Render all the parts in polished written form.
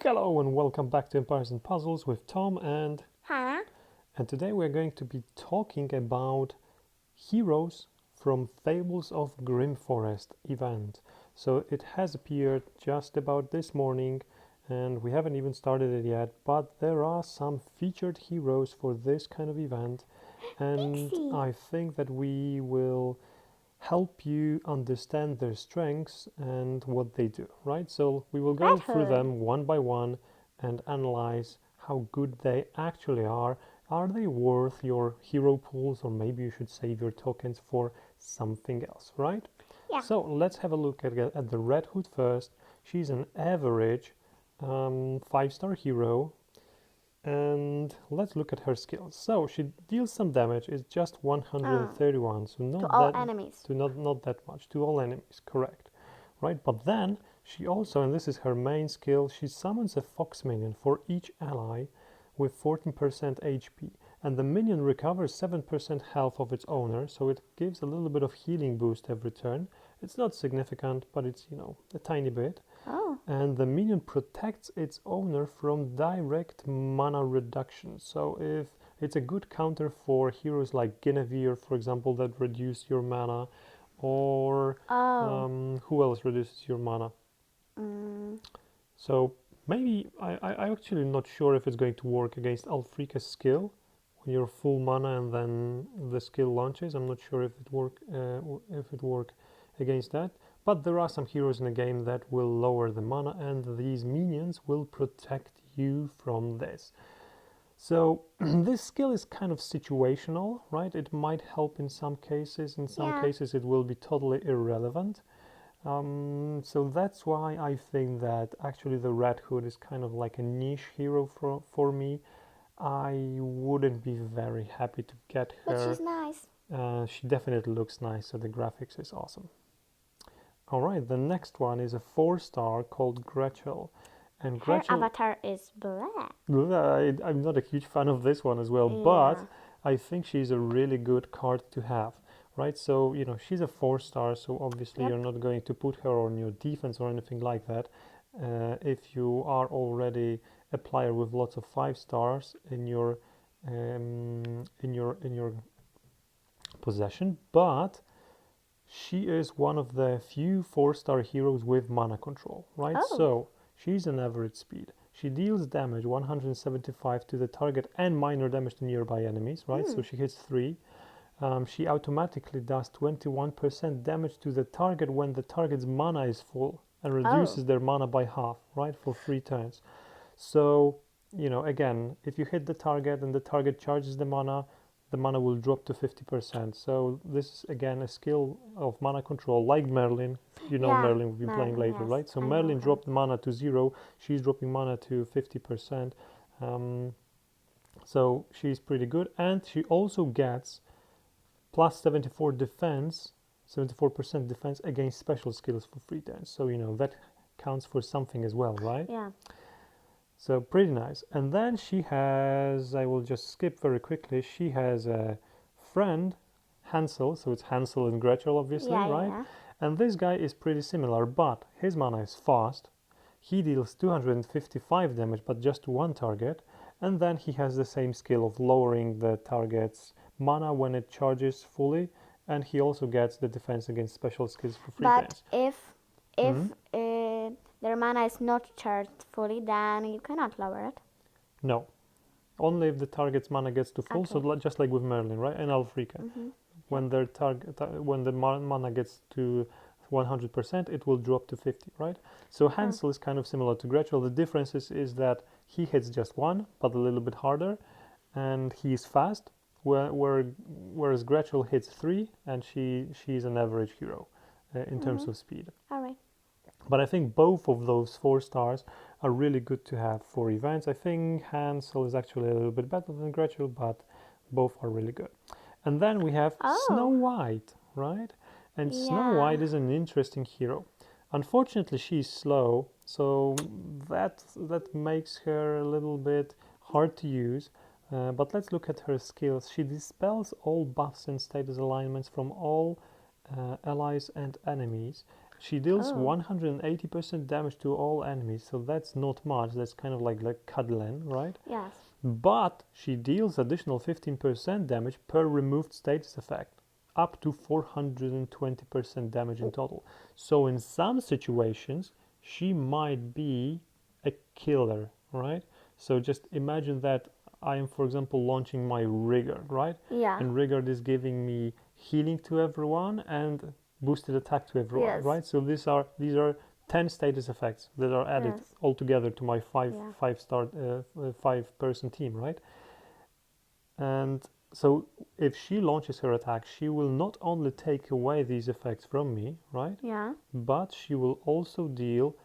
Hello and welcome back to Empires and Puzzles with Tom Hannah? and today we're going to be talking about heroes from Fables of Grimforest event. So it has appeared just about this morning and we haven't even started it yet, but there are some featured heroes for this kind of event, and Pixie. I think that we will help you understand their strengths and what they do, right? So we will go through them one by one and analyze how good they actually are. Are they worth your hero pools, or maybe you should save your tokens for something else, right? Yeah. So let's have a look at the Red Hood first. She's an average 5-star hero. And let's look at her skills. So she deals some damage. It's just 131, so not To all that enemies. to not that much to all enemies. Correct, right? But then she also, and this is her main skill, she summons a fox minion for each ally with 14% HP, and the minion recovers 7% health of its owner. So it gives a little bit of healing boost every turn. It's not significant, but it's a tiny bit. Oh. And the minion protects its owner from direct mana reduction. So if it's a good counter for heroes like Guinevere, for example, that reduce your mana, or who else reduces your mana? So maybe I actually not sure if it's going to work against Alfrika's skill when you're full mana and then the skill launches. I'm not sure if it work against that. But there are some heroes in the game that will lower the mana, and these minions will protect you from this. So this skill is kind of situational, right? It might help in some cases. In some cases, it will be totally irrelevant. So that's why I think that actually the Red Hood is kind of like a niche hero for me. I wouldn't be very happy to get her. But she's nice. She definitely looks nice, so the graphics is awesome. Alright, the next one is a 4-star called Gretchen. And her avatar is black. I'm not a huge fan of this one as well, but I think she's a really good card to have, right? So, she's a 4-star, so obviously you're not going to put her on your defense or anything like that. If you are already a player with lots of 5 stars in your possession, but she is one of the few 4-star heroes with mana control, right? Oh. So she's an average speed. She deals damage 175 to the target and minor damage to nearby enemies, right? So she hits 3. She automatically does 21% damage to the target when the target's mana is full and reduces their mana by half, right? For 3 turns. So, again, if you hit the target and the target charges the mana will drop to 50%. So this is again a skill of mana control, like Merlin. Merlin, we've been playing lately, yes, right? So Merlin dropped mana to 0. She's dropping mana to 50%. So she's pretty good, and she also gets plus 74% defense against special skills for 3 turns. So that counts for something as well, right? Yeah. So pretty nice. And then she has, I will just skip very quickly, she has a friend, Hansel, so it's Hansel and Gretel obviously, right? Yeah. And this guy is pretty similar, but his mana is fast. He deals 255 damage, but just to one target. And then he has the same skill of lowering the target's mana when it charges fully. And he also gets the defense against special skills for 3 turns. But if their mana is not charged fully, then you cannot lower it. No. Only if the target's mana gets to full, so just like with Merlin, right? And Alfrika. When their when the mana gets to 100%, it will drop to 50, right? So Hansel is kind of similar to Gretchen. The difference is that he hits just 1, but a little bit harder, and he's fast, whereas Gretchen hits 3, and she's an average hero in terms of speed. All right. But I think both of those 4 stars are really good to have for events. I think Hansel is actually a little bit better than Gretchen, but both are really good. And then we have Snow White, right? And Snow White is an interesting hero. Unfortunately, she's slow, so that makes her a little bit hard to use. But let's look at her skills. She dispels all buffs and status alignments from all allies and enemies. She deals Oh. 180% damage to all enemies, so that's not much. That's kind of like cuddling, right? Yes. But she deals additional 15% damage per removed status effect, up to 420% damage in total. So in some situations, she might be a killer, right? So just imagine that I am, for example, launching my Rigard, right? Yeah. And Rigard is giving me healing to everyone and boosted attack to everyone, Yes. right? So these are 10 status effects that are added Yes. all together to my Yeah. 5-person team, right? And so if she launches her attack, she will not only take away these effects from me, right? Yeah. But she will also deal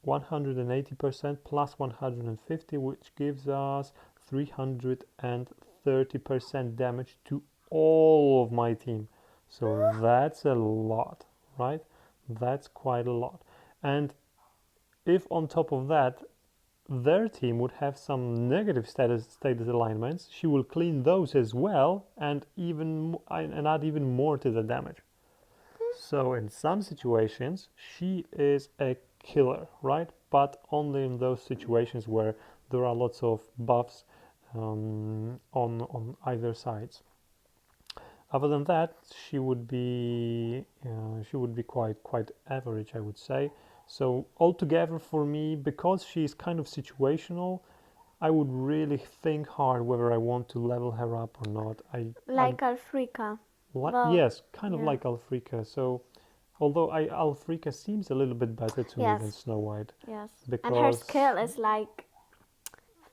180% plus 150, which gives us 330% damage to all of my team. So that's a lot, right? That's quite a lot. And if on top of that their team would have some negative status alignments, she will clean those as well and add even more to the damage. So in some situations she is a killer, right? But only in those situations where there are lots of buffs on either sides. Other than that, she would be quite average, I would say. So altogether for me, because she's kind of situational, I would really think hard whether I want to level her up or not. Like Africa. Well, Yes, kind of yeah. like Alfrika. So although Alfrika seems a little bit better to me than Yes. Snow White Yes. And her because skill is like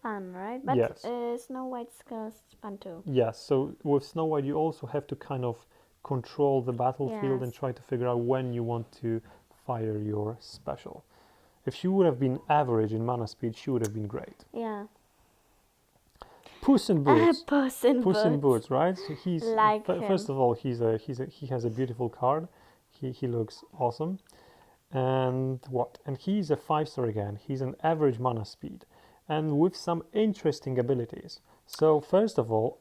fun, right? But yes, Snow White's skill is fun too. yes. So with Snow White, you also have to kind of control the battlefield and Yes. try to figure out when you want to fire your special. If she would have been average in mana speed, she would have been great. Yeah. Puss in Boots. Puss in Puss in Boots. Boots, right? So he's Like him. first of all, he has a beautiful card. He looks awesome. And what? And he's a 5-star again. He's an average mana speed, and with some interesting abilities. So first of all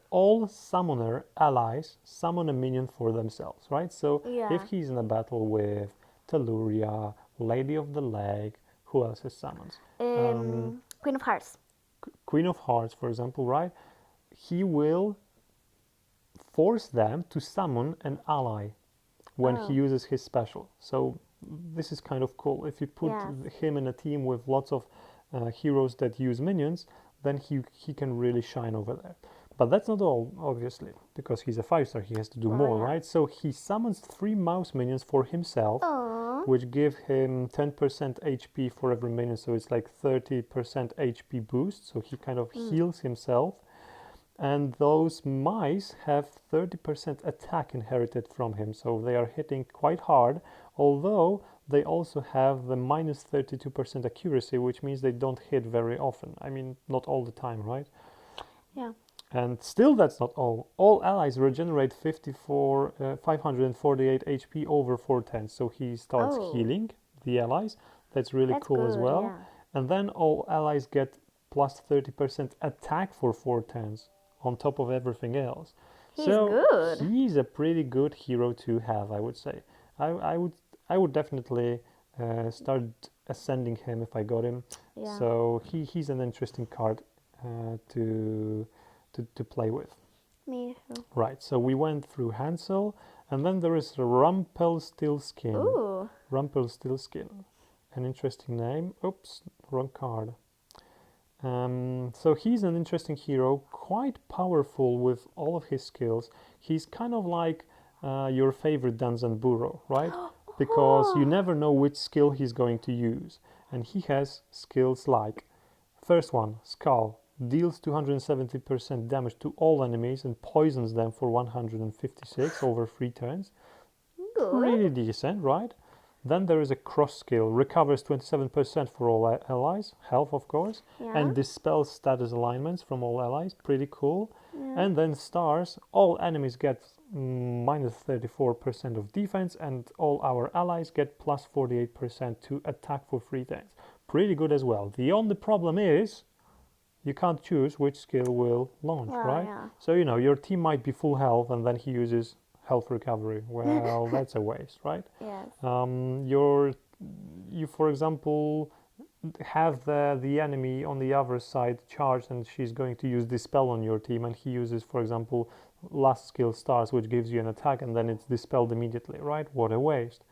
summoner allies summon a minion for themselves, right? So Yeah. if he's in a battle with Telluria, Lady of the Lake, who else is summons? Queen of Hearts. Queen of Hearts, for example, right? He will force them to summon an ally when he Oh. uses his special. So this is kind of cool. If you put Yes. him in a team with lots of heroes that use minions, then he can really shine over there. But that's not all, obviously, because he's a 5-star. He has to do Well, more, yeah. right? So he summons 3 mouse minions for himself, Aww. which give him 10% HP for every minion. So it's like 30% HP boost. So he kind of heals himself. And those mice have 30% attack inherited from him, so they are hitting quite hard, although they also have the minus 32% accuracy, which means they don't hit very often. I mean, not all the time, right? Yeah. And still, that's not all. All allies regenerate 548 HP over 4 turns, so he starts healing the allies. That's really That's cool as good, well. yeah. And then all allies get plus 30% attack for 4 turns on top of everything else. He's So good. he's a pretty good hero to have, I would say. I would definitely start ascending him if I got him. Yeah. So he's an interesting card to play with. Me too. Right. So we went through Hansel, and then there is Rumplestiltskin. Ooh. Rumplestiltskin, an interesting name. Oops, wrong card. So he's an interesting hero, quite powerful with all of his skills. He's kind of like your favorite Danzanburo, right? Because you never know which skill he's going to use. And he has skills like, first one, Skull, deals 270% damage to all enemies and poisons them for 156 over 3 turns. Good. Pretty decent, right? Then there is a cross skill, recovers 27% for all allies, health of course, Yeah. and dispels status alignments from all allies, pretty cool. Yeah. And then stars, all enemies get minus 34% of defense, and all our allies get plus 48% to attack for 3 turns. Pretty good as well. The only problem is you can't choose which skill will launch, Well, right? yeah. So, you know, your team might be full health and then he uses health recovery. Well, that's a waste, right? Yes. You, for example, have the enemy on the other side charged, and she's going to use dispel on your team, and he uses, for example, last skill stars, which gives you an attack, and then it's dispelled immediately, right? What a waste.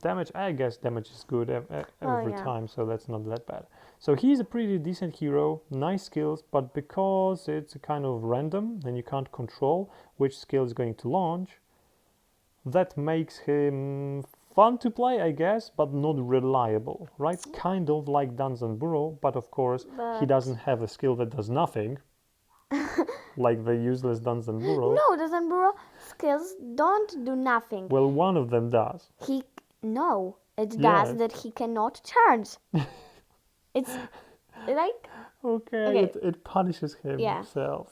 Damage, I guess damage is good every yeah. time, so that's not that bad. So he's a pretty decent hero, nice skills, but because it's a kind of random and you can't control which skill is going to launch, that makes him fun to play, I guess, but not reliable, right? Kind of like Duns and Burrow, but of course he doesn't have a skill that does nothing, like the useless Duns and Burrow. No, doesn't Burrow skills don't do nothing. Well, one of them does. No, it Yes. does that he cannot charge. It's like Okay. It punishes himself.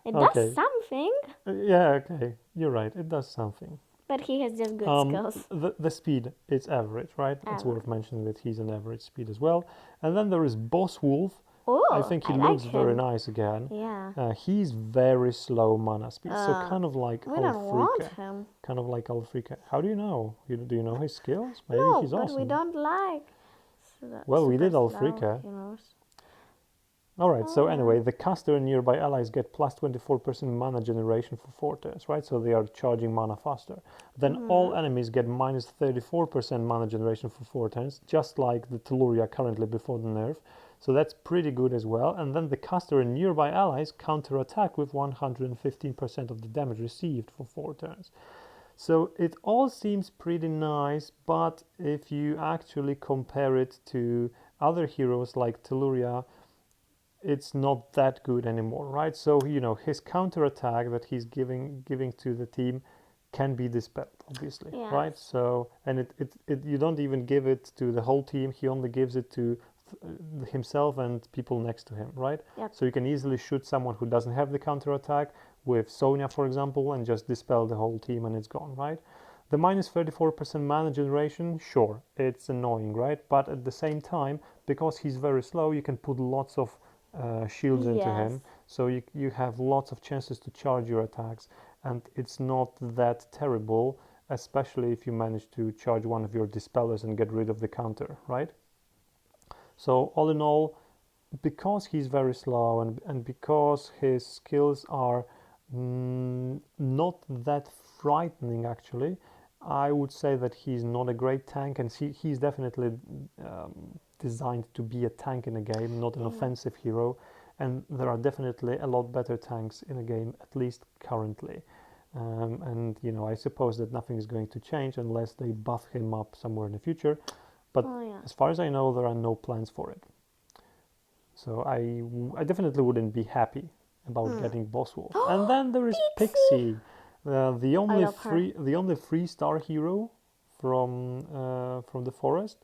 it Okay. does something, Yeah, okay, you're right. It does something. but he has just good skills. The speed, it's average, right? It's worth mentioning that he's an average speed as well. And then there is Bosswolf. Oh, I think he like looks very him. nice again. Yeah. He's very slow mana speed, so kind of like We don't want Alfrika. him. Kind of like Alfrika. How do you know? Do you know his skills? Maybe No, he's but awesome. we don't like. Well, we super did slow Alfrika. heroes. Alright, so anyway, the caster and nearby allies get plus 24% mana generation for 4 turns, right? So they are charging mana faster. Then all enemies get minus 34% mana generation for 4 turns, just like the Teluria currently before the nerf. So that's pretty good as well. And then the caster and nearby allies counterattack with 115% of the damage received for 4 turns. So it all seems pretty nice, but if you actually compare it to other heroes like Teluria, it's not that good anymore, right? So, his counterattack that he's giving to the team can be dispelled, obviously, right? So, and it you don't even give it to the whole team. He only gives it to himself and people next to him, right? Yep. So you can easily shoot someone who doesn't have the counterattack with Sonya, for example, and just dispel the whole team and it's gone, right? The minus 34% mana generation, sure, it's annoying, right? But at the same time, because he's very slow, you can put lots of shields into him, so you have lots of chances to charge your attacks, and it's not that terrible, especially if you manage to charge one of your dispellers and get rid of the counter, right? So all in all, because he's very slow and because his skills are not that frightening actually, I would say that he's not a great tank, and he's definitely designed to be a tank in a game, not an offensive hero. And there are definitely a lot better tanks in a game, at least currently. And I suppose that nothing is going to change unless they buff him up somewhere in the future. But as far as I know, there are no plans for it. So I definitely wouldn't be happy about getting Bosswolf. And then there is Pixie, the only 3-star hero from the forest,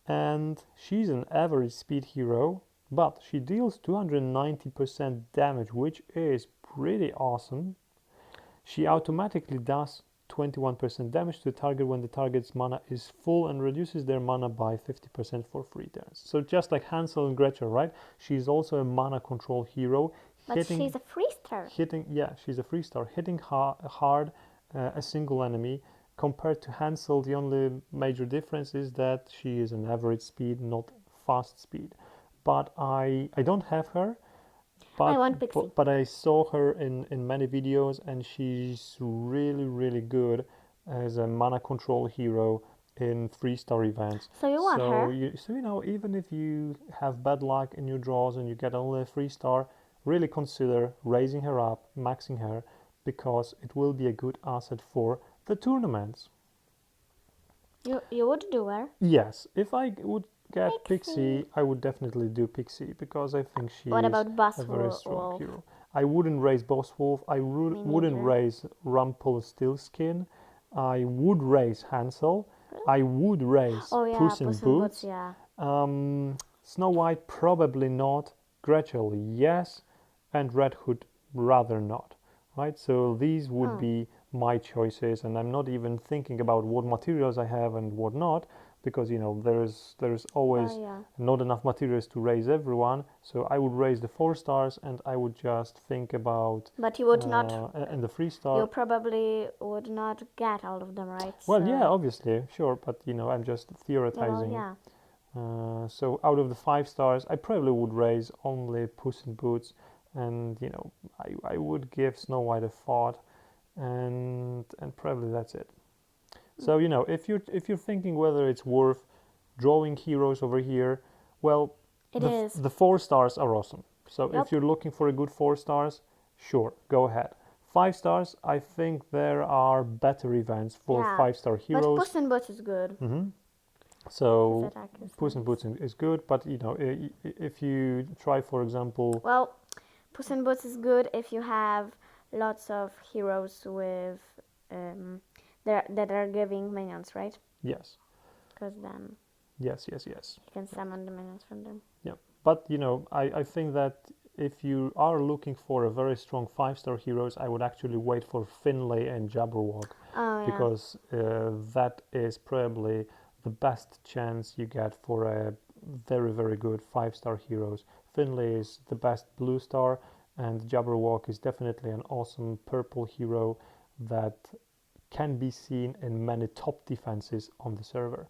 and she's an average speed hero, but she deals 290% damage, which is pretty awesome. She automatically does 21% damage to the target when the target's mana is full and reduces their mana by 50% for 3 turns. So just like Hansel and Gretel, right? She's also a mana control hero. But she's a 3-star. She's a 3-star. Hitting hard a single enemy. Compared to Hansel, the only major difference is that she is an average speed, not fast speed. But I don't have her. But, I want Pixie. But I saw her in many videos, and she's really, really good as a mana control hero in 3-star events. So you want her? Even if you have bad luck in your draws and you get only a 3-star, really consider raising her up, maxing her, because it will be a good asset for the tournaments. You would do her? Yes, if I would get Pixie, I would definitely do Pixie, because I think she What is about a very strong hero. I wouldn't raise Bosswolf. I wouldn't raise Rumplestiltskin. I would raise Hansel. I would raise Puss in Boots. Snow White probably not. Gretchen yes, and Red Hood rather not. Right. So these would be my choices, and I'm not even thinking about what materials I have and what not, because there's always Oh yeah. not enough materials to raise everyone. So I would raise the 4 stars, and I would just think about But you would not. and the 3 star. You probably would not get all of them, right? Well, So, yeah, obviously, sure, but I'm just yeah, well, theorizing. yeah. So out of the 5 stars, I probably would raise only Puss in Boots, and I would give Snow White a thought, and probably that's it. So if you're thinking whether it's worth drawing heroes over here, well, It the is. the 4 stars are awesome. So Yep. if you're looking for a good 4 stars, sure, go ahead. 5 stars, I think there are better events for Yeah. 5-star But heroes. Puss in Boots is good. hmm His So attack is Puss in nice. Boots is good, but if you try, for example, Well, Puss in Boots is good if you have lots of heroes with that are giving minions, right? yes, Because then yes, you can summon the minions from them. yeah. But I think that if you are looking for a very strong 5-star heroes, I would actually wait for Finlay and Jabberwock, Oh yeah. because that is probably the best chance you get for a very, very good 5-star heroes. Finlay is the best blue star, and Jabberwock is definitely an awesome purple hero that can be seen in many top defenses on the server.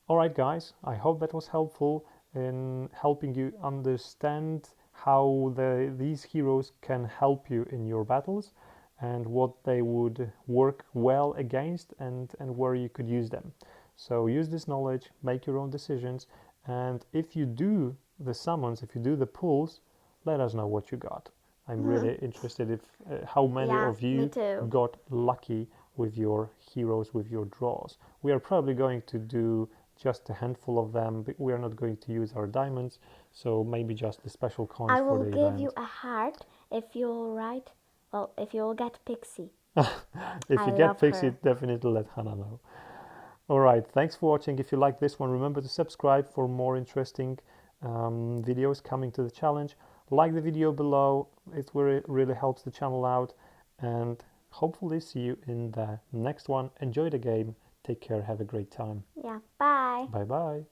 Alright guys, I hope that was helpful in helping you understand how these heroes can help you in your battles, and what they would work well against, and where you could use them. So use this knowledge, make your own decisions, and if you do the summons, if you do the pulls, let us know what you got. I'm really interested if how many Yeah, of me you too. got lucky with your heroes, with your draws. We are probably going to do just a handful of them, but we are not going to use our diamonds, so maybe just the special coins I for will the give event. you a heart if you'll write. Well, if you'll get Pixie. If I you get love Pixie, her. definitely let Hannah know. Alright, thanks for watching. If you like this one, remember to subscribe for more interesting videos coming to the challenge. Like the video below, it really helps the channel out, and hopefully see you in the next one. Enjoy the game, take care, have a great time. Yeah. Bye. Bye bye.